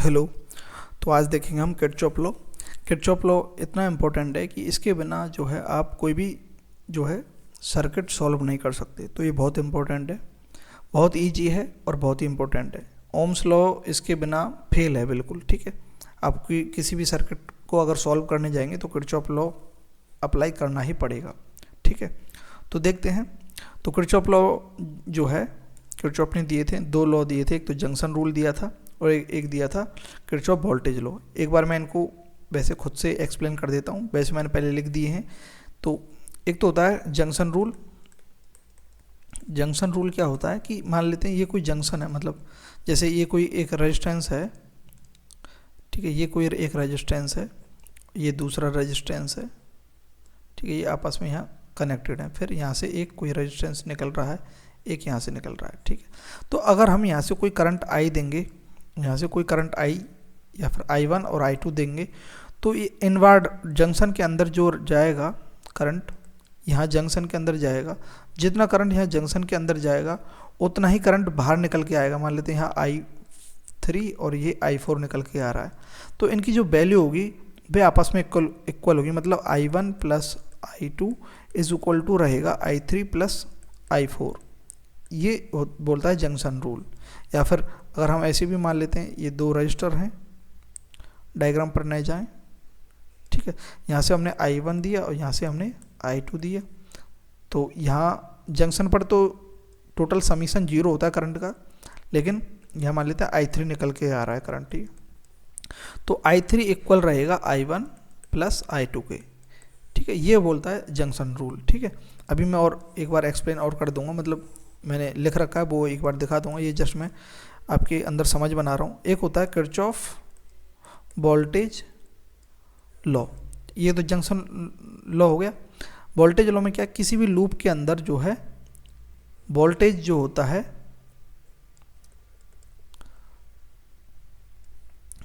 Hello. तो आज देखेंगे हम किरचॉफ लॉ। किरचॉफ लॉ इतना इम्पोर्टेंट है कि इसके बिना जो है आप कोई भी जो है सर्किट सॉल्व नहीं कर सकते। तो ये बहुत इम्पोर्टेंट है, बहुत इजी है और बहुत ही इम्पोर्टेंट है। ओम्स लॉ इसके बिना फेल है बिल्कुल, ठीक है। आप किसी भी सर्किट को अगर सॉल्व करने जाएंगे तो किरचॉफ लॉ अप्लाई करना ही पड़ेगा, ठीक है। तो देखते हैं। तो किरचॉफ लॉ जो है किरचॉफ ने दिए थे, दो लॉ दिए थे। एक तो जंक्शन रूल दिया था और एक दिया था किरचॉफ वोल्टेज लॉ। एक बार मैं इनको वैसे खुद से एक्सप्लेन कर देता हूँ, वैसे मैंने पहले लिख दिए हैं। तो एक तो होता है जंक्शन रूल। जंक्शन रूल क्या होता है कि मान लेते हैं ये कोई जंक्शन है, मतलब जैसे ये कोई एक रेजिस्टेंस है, ठीक है। ये कोई एक रेजिस्टेंस है, ये दूसरा रेजिस्टेंस है, ठीक है। ये आपस में यहाँ कनेक्टेड है। फिर यहाँ से एक कोई रेजिस्टेंस निकल रहा है, एक यहाँ से निकल रहा है, ठीक है। तो अगर हम यहाँ से कोई करंट आई देंगे, यहाँ से कोई करंट आई या फिर I1 और I2 देंगे, तो ये इनवर्ड जंक्शन के अंदर जो जाएगा करंट, यहाँ जंक्शन के अंदर जाएगा, जितना करंट यहाँ जंक्शन के अंदर जाएगा उतना ही करंट बाहर निकल के आएगा। मान लेते हैं यहाँ I3 और ये I4 निकल के आ रहा है, तो इनकी जो वैल्यू होगी वे आपस में इक्वल होगी। मतलब I1 plus I2 is equal to रहेगा I3 प्लस I4। ये बोलता है जंक्शन रूल। या फिर अगर हम ऐसे भी मान लेते हैं, ये दो रजिस्टर हैं, डायग्राम पर नहीं जाएं, ठीक है। यहाँ से हमने I1 दिया और यहाँ से हमने I2 दिया। तो यहाँ जंक्शन पर तो टोटल समीशन 0 होता है करंट का, लेकिन यहाँ मान लेते हैं I3 निकल के आ रहा है करंट, ठीक है। तो I3 इक्वल रहेगा I1 प्लस I2 के, ठीक है। ये बोलता है जंक्शन रूल, ठीक है। अभी मैं और एक बार एक्सप्लेन और कर दूंगा, मतलब मैंने लिख रखा है वो एक बार दिखा दूंगा। ये जस्ट मैं आपके अंदर समझ बना रहा हूँ। एक होता है किरचॉफ वोल्टेज लॉ, ये तो जंक्शन लॉ हो गया। वोल्टेज लॉ में क्या, किसी भी लूप के अंदर जो है वोल्टेज जो होता है,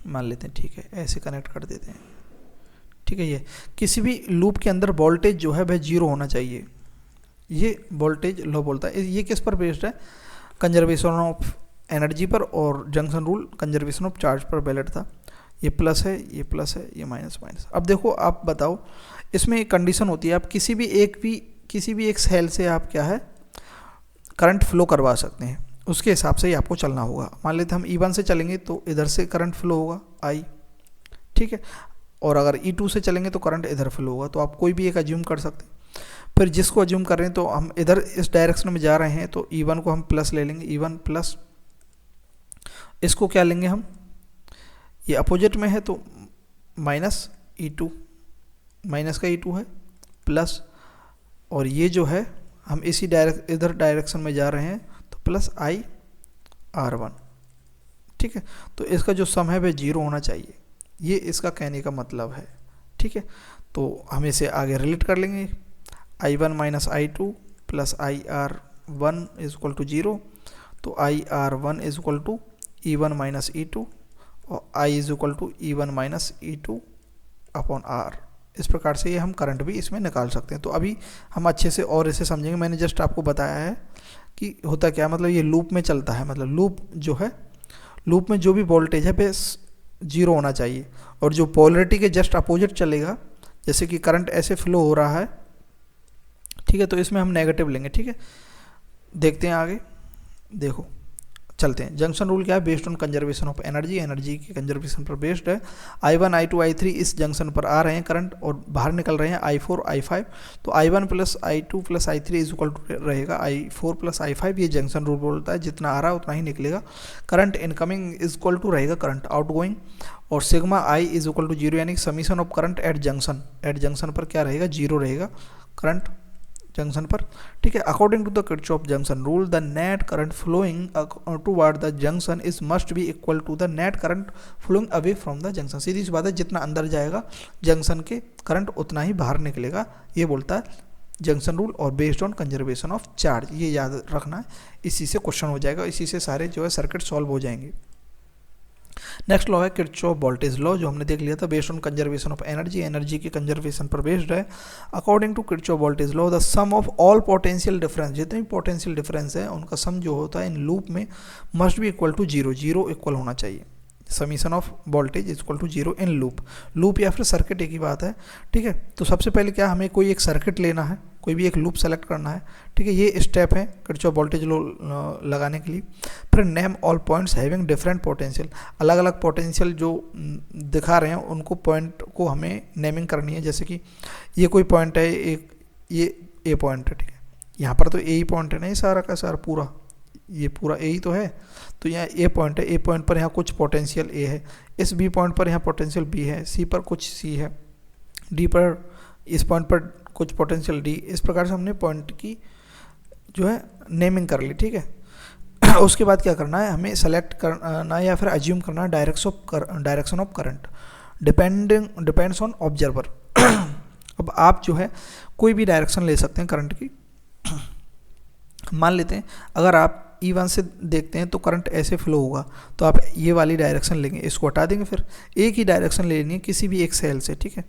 मान लेते हैं, ठीक है, ऐसे कनेक्ट कर देते हैं, ठीक है। ये किसी भी लूप के अंदर वोल्टेज जो है वह 0 होना चाहिए। ये वोल्टेज लॉ बोलता है। ये किस पर बेस्ड है? कंजर्वेशन ऑफ एनर्जी पर, और junction rule conservation of charge पर वैलिड था। ये प्लस है, ये प्लस है, ये माइनस माइनस। अब देखो, आप बताओ, इसमें एक कंडीशन होती है, आप किसी भी एक सेल से आप क्या है करंट फ्लो करवा सकते हैं, उसके हिसाब से ही आपको चलना होगा। मान लेते हम E1 से चलेंगे तो इधर से करंट फ्लो होगा I, ठीक है। और अगर E2 से चलेंगे तो करंट इधर फ्लो होगा। तो आप कोई भी एक अज्यूम कर सकते हैं। फिर जिसको अज्यूम कर रहे हैं, तो हम इधर इस डायरेक्शन में जा रहे हैं तो E1 को हम प्लस ले लेंगे, E1 प्लस। इसको क्या लेंगे हम, ये अपोजिट में है तो माइनस E2, माइनस का E2 है, प्लस, और ये जो है हम इसी इधर डायरेक्शन में जा रहे हैं तो प्लस IR1, ठीक है। तो इसका जो सम है वह 0 होना चाहिए। ये इसका कहने का मतलब है, ठीक है। तो हम इसे आगे रिलेट कर लेंगे। I1 minus I2 plus IR1 is equal to 0। तो IR1 is equal to E1 minus E2 और I is equal to E1 minus E2 upon R। इस प्रकार से ये हम करंट भी इसमें निकाल सकते हैं। तो अभी हम अच्छे से और इसे समझेंगे। मैंने जस्ट आपको बताया है कि होता क्या, मतलब ये लूप में चलता है, मतलब लूप जो है, लूप में जो भी वोल्टेज है वह 0 होना चाहिए, और जो पोलरिटी के जस्ट अपोजिट चलेगा, जैसे कि करंट ऐसे फ्लो हो रहा है, ठीक है, तो इसमें हम नेगेटिव लेंगे, ठीक है। देखते हैं आगे, देखो चलते हैं। जंक्शन रूल क्या है? Based on conservation of energy, energy के कंजर्वेशन पर बेस्ड है। I1 I2 I3 इस जंक्शन पर आ रहे हैं करंट और बाहर निकल रहे हैं I4 I5। तो I1 plus I2 plus I3 is equal to रहेगा I4 प्लस I5। ये जंक्शन रूल बोलता है जितना आ रहा है उतना ही निकलेगा। Current incoming is equal to रहेगा करंट आउटगोइंग, और sigma I is equal to 0, यानी summation of current at junction पर क्या रहेगा? 0 रहेगा करंट जंक्शन पर, ठीक है। According to the Kirchhoff junction rule, the net current flowing toward the junction is must be equal to the net current flowing away from the junction. सीधी सी बात है, जितना अंदर जाएगा जंक्शन के करंट उतना ही बाहर निकलेगा। ये बोलता है जंक्शन रूल, और based on conservation of charge. ये याद रखना है, इसी से क्वेश्चन हो जाएगा, इसी से सारे जो है सर्किट सॉल्व हो जाएंगे। नेक्स्ट लॉ है किरचॉफ वोल्टेज लॉ, जो हमने देख लिया था। Based on conservation of energy, energy की कंजर्वेशन पर बेस्ड है। According to Kirchhoff voltage law, the sum of all potential difference, जितने भी पोटेंशियल डिफरेंस है उनका सम जो होता है इन लूप में मस्ट बी इक्वल टू 0, 0 इक्वल होना चाहिए। Summation of voltage is equal to 0 in loop या फिर सर्किट एक ही बात है, ठीक है। तो सबसे पहले क्या, हमें कोई एक सर्किट लेना है, कोई भी एक लूप सेलेक्ट करना है, ठीक है। ये स्टेप है किरचॉफ वोल्टेज लॉ लगाने के लिए। फिर name all points having different potential, अलग अलग पोटेंशियल जो दिखा रहे हैं उनको पॉइंट को हमें नेमिंग करनी है। जैसे कि ये कोई पॉइंट है, एक ये ए पॉइंट है, ठीक है। यहाँ पर तो ए ही पॉइंट है ना, ये सारा का सारा पूरा, ये पूरा ए ही तो है। तो यहाँ ए पॉइंट है, ए पॉइंट पर यहाँ कुछ पोटेंशियल ए है, इस बी पॉइंट पर यहाँ पोटेंशियल बी है, सी पर कुछ सी है, डी पर, इस पॉइंट पर कुछ पोटेंशियल डी। इस प्रकार से हमने पॉइंट की जो है नेमिंग कर ली, ठीक है। उसके बाद क्या करना है, हमें सेलेक्ट करना या फिर अज्यूम करना है direction of current depends on observer. अब आप जो है कोई भी डायरेक्शन ले सकते हैं करंट की। मान लेते हैं अगर आप E1 से देखते हैं तो करंट ऐसे फ्लो होगा, तो आप ये वाली डायरेक्शन लेंगे, इसको हटा देंगे, फिर एक ही डायरेक्शन लेनी है किसी भी एक सेल से, ठीक है।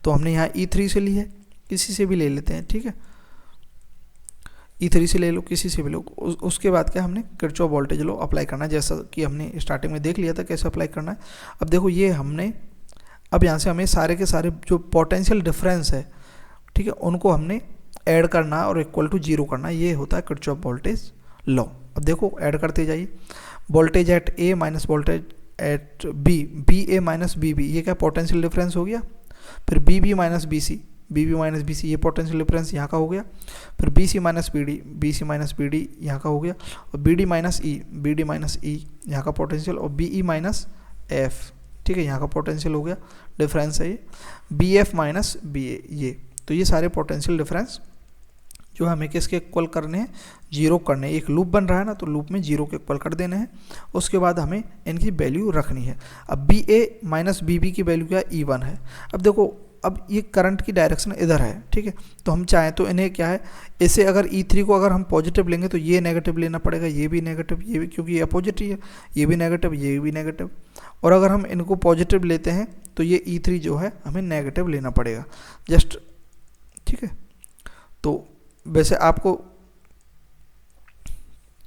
तो हमने यहाँ E3 से ली है, किसी से भी ले लेते हैं, ठीक है। E3 से ले लो, किसी से भी लो। उसके बाद क्या, हमने किरचॉफ वोल्टेज लॉ अप्लाई करना है, जैसा कि हमने स्टार्टिंग में देख लिया था कैसे अप्लाई करना है। अब देखो ये हमने, अब यहाँ से हमें सारे के सारे जो पोटेंशियल डिफरेंस है, ठीक है, उनको हमने ऐड करना है और इक्वल टू 0 करना है। ये होता है किरचॉफ वोल्टेज लॉ। अब देखो ऐड करते जाइए, voltage at A minus voltage at B, V A minus V B, ये क्या पोटेंशियल डिफरेंस हो गया। फिर V B minus V C, V B minus V C, ये पोटेंशियल डिफरेंस यहाँ का हो गया। फिर V C minus V D minus V D यहाँ का हो गया। और बी डी माइनस ई यहाँ का पोटेंशियल, और बी ई माइनस एफ, ठीक है, यहाँ का पोटेंशियल हो गया, डिफरेंस है ये। बी एफ माइनस बी ए, ये तो ये सारे पोटेंशियल डिफरेंस जो हमें किसके इक्वल करने हैं, 0 करने हैं। एक लूप बन रहा है ना, तो लूप में 0 के इक्वल कर देने हैं। उसके बाद हमें इनकी वैल्यू रखनी है। अब B A minus V B की वैल्यू क्या है, E1 है। अब देखो, अब ये करंट की डायरेक्शन इधर है, ठीक है। तो हम चाहें तो इन्हें क्या है, इसे अगर E3 को अगर हम पॉजिटिव लेंगे तो ये नेगेटिव लेना पड़ेगा, ये भी नेगेटिव, ये भी, क्योंकि ये अपोजिट ही है, ये भी नेगेटिव, ये भी नेगेटिव। और अगर हम इनको पॉजिटिव लेते हैं तो ये E3 जो है हमें नेगेटिव लेना पड़ेगा, जस्ट, ठीक है। तो वैसे आपको,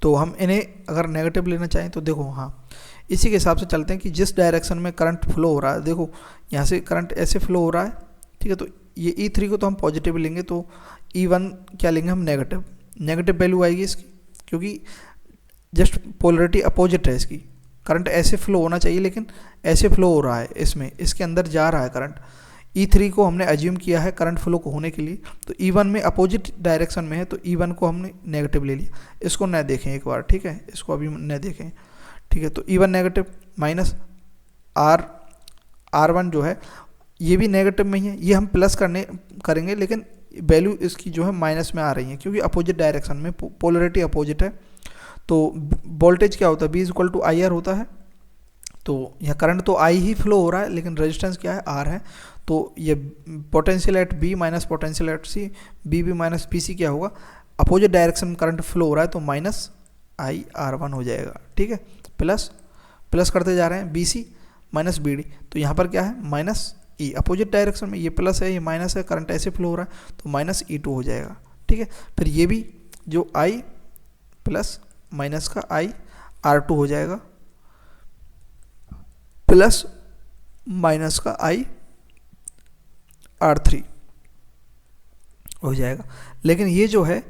तो हम इन्हें अगर नेगेटिव लेना चाहें तो देखो, हाँ, इसी के हिसाब से चलते हैं कि जिस डायरेक्शन में करंट फ्लो हो रहा है, देखो यहाँ से करंट ऐसे फ्लो हो रहा है, ठीक है। तो ये E3 को तो हम पॉजिटिव लेंगे, तो E1 क्या लेंगे हम, नेगेटिव वैल्यू आएगी इसकी, क्योंकि जस्ट पोलरिटी अपोजिट है इसकी। करंट ऐसे फ्लो होना चाहिए लेकिन ऐसे फ्लो हो रहा है, इसमें, इसके अंदर जा रहा है करंट। E3 को हमने अज्यूम किया है करंट फ्लो को होने के लिए, तो E1 में अपोजिट डायरेक्शन में है, तो E1 को हमने नेगेटिव ले लिया। इसको न देखें एक बार, ठीक है, इसको अभी न देखें, ठीक है। तो E1 नेगेटिव माइनस R1 जो है ये भी नेगेटिव में ही है, ये हम प्लस करेंगे लेकिन वैल्यू इसकी जो है माइनस में आ रही है, क्योंकि अपोजिट डायरेक्शन में पोलरिटी अपोजिट है। तो वोल्टेज क्या होता है, B is equal to IR होता है। तो यह करंट तो I ही फ्लो हो रहा है, लेकिन रेजिस्टेंस क्या है, R है। तो ये potential at B minus potential at C, V B minus V C क्या होगा, अपोजिट डायरेक्शन में करंट फ्लो हो रहा है, तो माइनस IR1 हो जाएगा, ठीक है। प्लस करते जा रहे हैं, BC माइनस BD, तो यहाँ पर क्या है, माइनस E, अपोजिट डायरेक्शन में ये प्लस है, ये माइनस है, करंट ऐसे फ्लो हो रहा है, तो माइनस E2 हो जाएगा, ठीक है। फिर ये भी जो I प्लस माइनस का IR2 हो जाएगा, प्लस माइनस का IR3 हो जाएगा। लेकिन ये जो है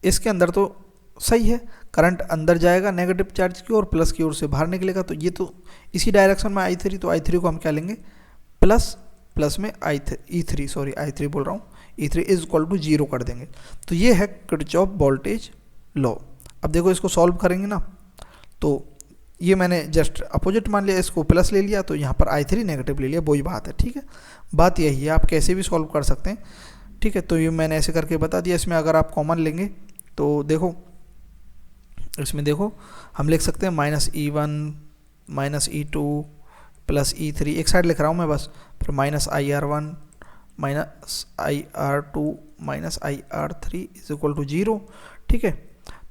इसके अंदर तो सही है, करंट अंदर जाएगा नेगेटिव चार्ज की ओर, प्लस की ओर से बाहर निकलेगा, तो ये तो इसी डायरेक्शन में I3, तो I3 को हम क्या लेंगे, प्लस में I3 बोल रहा हूँ, E3 इज इक्वल टू 0 कर देंगे। तो ये है किरचॉफ वोल्टेज लॉ। अब देखो इसको सॉल्व करेंगे ना, तो ये मैंने जस्ट अपोजिट मान लिया, इसको प्लस ले लिया, तो यहाँ पर I3 नेगेटिव ले लिया, वही बात है, ठीक है। बात यही है, आप कैसे भी सॉल्व कर सकते हैं, ठीक है। तो ये मैंने ऐसे करके बता दिया। इसमें अगर आप कॉमन लेंगे तो देखो, इसमें देखो हम लिख सकते हैं -E1 -E2 प्लस E3, एक साइड लिख रहा हूँ मैं बस, फिर -IR1 -IR2 -IR3 is equal to 0, ठीक है।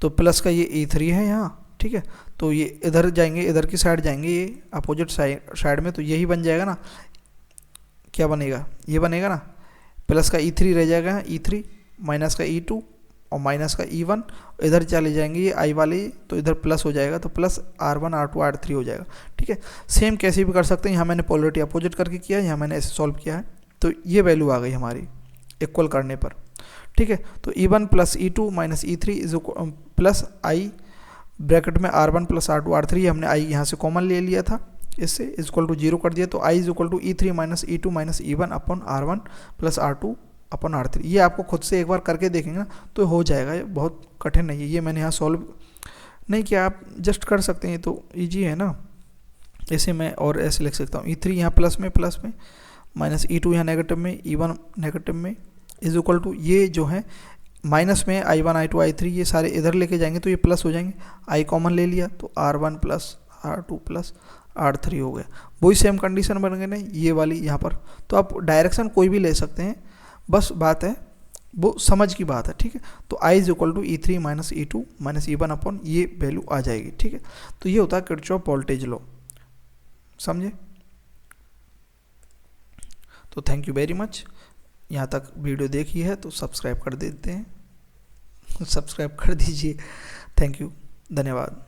तो प्लस का ये E3 है यहाँ, ठीक है। तो ये इधर जाएंगे, इधर की साइड जाएंगे, ये अपोजिट साइड में, तो यही बन जाएगा ना, क्या बनेगा, ये बनेगा ना, प्लस का E3 रह जाएगा, E3 माइनस का E2 और माइनस का E1, इधर चले जाएंगे ये I वाली, तो इधर प्लस हो जाएगा, तो प्लस R1 R2 R3 हो जाएगा। ठीक है, सेम कैसे भी कर सकते हैं, यहाँ मैंने पोलरिटी अपोजिट करके किया है, यहाँ मैंने ऐसे सॉल्व किया है, तो ये वैल्यू आ गई हमारी इक्वल करने पर। ठीक है, तो E1 plus E2 minus E3 is plus I bracket में R1 प्लस R2 R3, हमने I यहाँ से कॉमन ले लिया था, इससे इज इक्वल टू 0 कर दिया, तो I is equal to E3 minus E2 minus E1 upon R1 plus R2 upon R3। ये आपको खुद से एक बार करके देखेंगे ना तो हो जाएगा, ये बहुत कठिन नहीं है, ये मैंने यहाँ सॉल्व नहीं किया, आप जस्ट कर सकते हैं, ये तो ईजी है ना। ऐसे मैं और ऐसे लिख सकता हूँ, E3 यहाँ प्लस में माइनस E2 यहाँ नेगेटिव में, E1 नेगेटिव में, इज इक्वल टू ये जो है माइनस में I1 I2 I3 ये सारे इधर लेके जाएंगे तो ये प्लस हो जाएंगे, I कॉमन ले लिया तो R1 plus R2 plus R3 हो गया। वही सेम कंडीशन बन गई ना ये वाली यहाँ पर। तो आप डायरेक्शन कोई भी ले सकते हैं, बस बात है वो समझ की बात है। ठीक है, तो I is equal to E3 minus E2 minus E1 upon ये वैल्यू आ जाएगी। ठीक है, तो ये होता है किरचॉफ वोल्टेज लॉ, समझे। तो थैंक यू वेरी मच, यहाँ तक वीडियो देखी है तो सब्सक्राइब कर देते हैं, सब्सक्राइब कर दीजिए। थैंक यू, धन्यवाद।